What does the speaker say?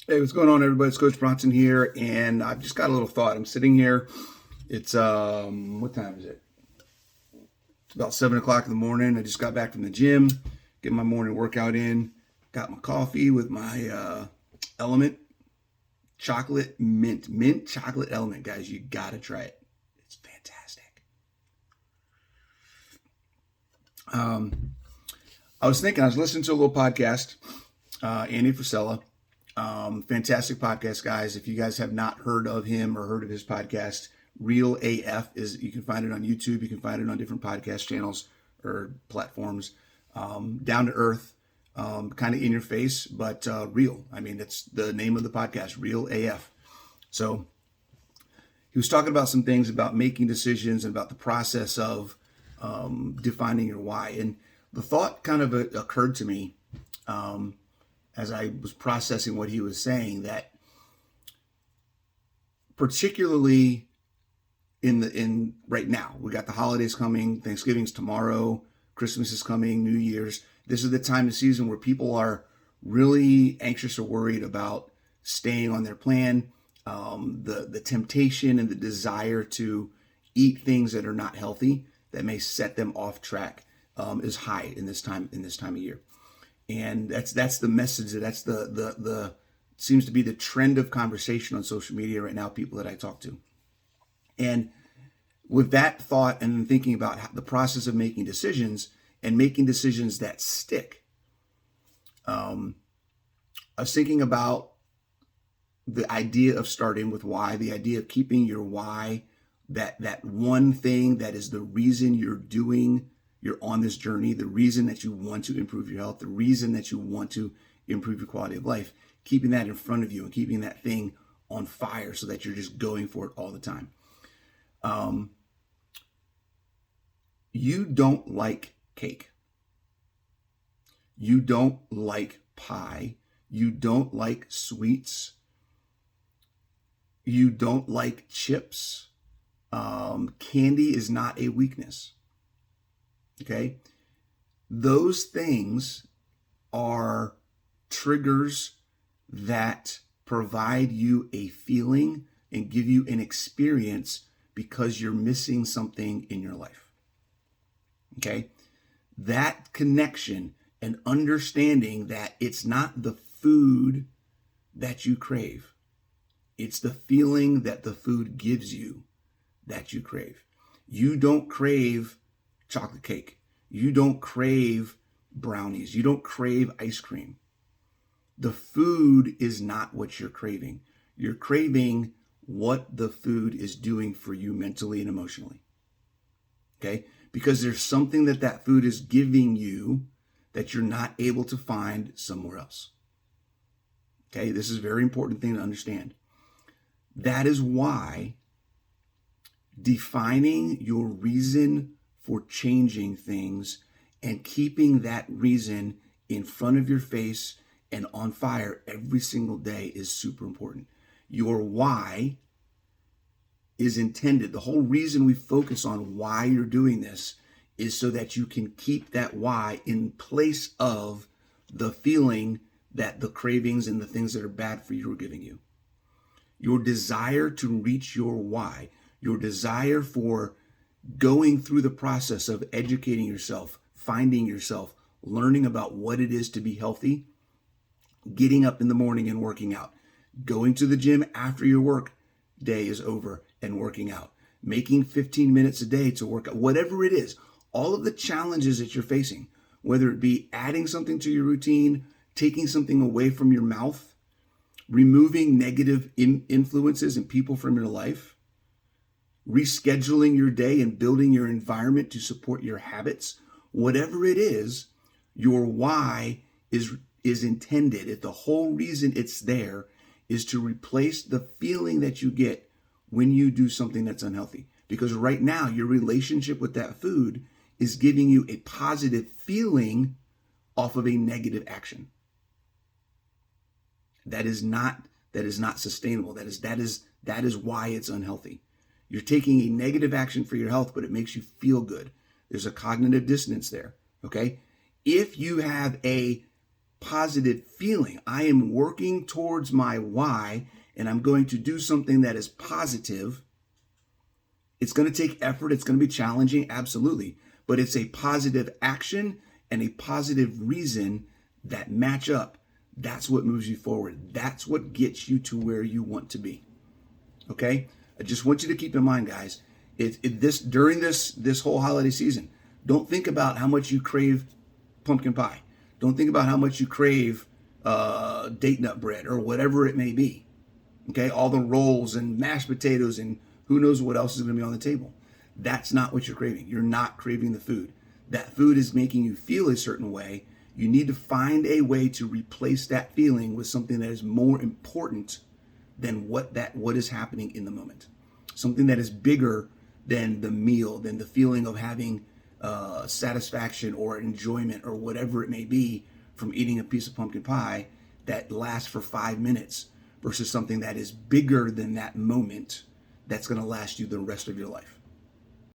Hey, what's going on, everybody? It's Coach Bronson here, and I've just got a little thought. I'm sitting here. It's what time is it? It's about 7 o'clock in the morning. I just got back from the gym, getting my morning workout in. Got my coffee with my Element chocolate mint chocolate Element, guys. You gotta try it. It's fantastic. I was listening to a little podcast, Andy Frisella. Fantastic podcast, guys. If you guys have not heard of him or heard of his podcast, Real AF is, you can find it on YouTube. You can find it on different podcast channels or platforms. Down to earth, kind of in your face, but real. I mean, that's the name of the podcast, Real AF. So he was talking about some things about making decisions and about the process of defining your why. And the thought kind of occurred to me as I was processing what he was saying, that particularly in right now, we got the holidays coming, Thanksgiving's tomorrow, Christmas is coming, New Year's. This is the time of season where people are really anxious or worried about staying on their plan. The temptation and the desire to eat things that are not healthy, that may set them off track, is high in this time of year. And that's the message, that's the seems to be the trend of conversation on social media right now, people that I talk to. And with that thought and thinking about the process of making decisions and making decisions that stick, I was thinking about the idea of starting with why, the idea of keeping your why, that one thing that is the reason you're on this journey, the reason that you want to improve your health, the reason that you want to improve your quality of life, keeping that in front of you and keeping that thing on fire so that you're just going for it all the time. You don't like cake. You don't like pie. You don't like sweets. You don't like chips. Candy is not a weakness. Okay? Those things are triggers that provide you a feeling and give you an experience because you're missing something in your life. Okay? That connection and understanding that it's not the food that you crave. It's the feeling that the food gives you that you crave. You don't crave chocolate cake. You don't crave brownies. You don't crave ice cream. The food is not what you're craving. You're craving what the food is doing for you mentally and emotionally. Okay? Because there's something that food is giving you that you're not able to find somewhere else. Okay? This is a very important thing to understand. That is why defining your reason for changing things and keeping that reason in front of your face and on fire every single day is super important. Your why is intended. The whole reason we focus on why you're doing this is so that you can keep that why in place of the feeling that the cravings and the things that are bad for you are giving you. Your desire to reach your why, your desire for going through the process of educating yourself, finding yourself, learning about what it is to be healthy, getting up in the morning and working out, going to the gym after your work day is over and working out, making 15 minutes a day to work out, whatever it is, all of the challenges that you're facing, whether it be adding something to your routine, taking something away from your mouth, removing negative influences and people from your life, rescheduling your day and building your environment to support your habits, whatever it is, your why is intended. If the whole reason it's there is to replace the feeling that you get when you do something that's unhealthy. Because right now, your relationship with that food is giving you a positive feeling off of a negative action. That is not sustainable. That is why it's unhealthy. You're taking a negative action for your health, but it makes you feel good. There's a cognitive dissonance there. Okay? If you have a positive feeling. I am working towards my why, and I'm going to do something that is positive. It's going to take effort. It's going to be challenging, absolutely. But it's a positive action and a positive reason that match up. That's what moves you forward. That's what gets you to where you want to be. Okay? I just want you to keep in mind, guys, during this whole holiday season, don't think about how much you crave pumpkin pie. Don't think about how much you crave date nut bread or whatever it may be. Okay? All the rolls and mashed potatoes and who knows what else is going to be on the table. That's not what you're craving. You're not craving the food. That food is making you feel a certain way. You need to find a way to replace that feeling with something that is more important than what is happening in the moment. Something that is bigger than the meal, than the feeling of having satisfaction or enjoyment or whatever it may be from eating a piece of pumpkin pie that lasts for 5 minutes versus something that is bigger than that moment that's going to last you the rest of your life.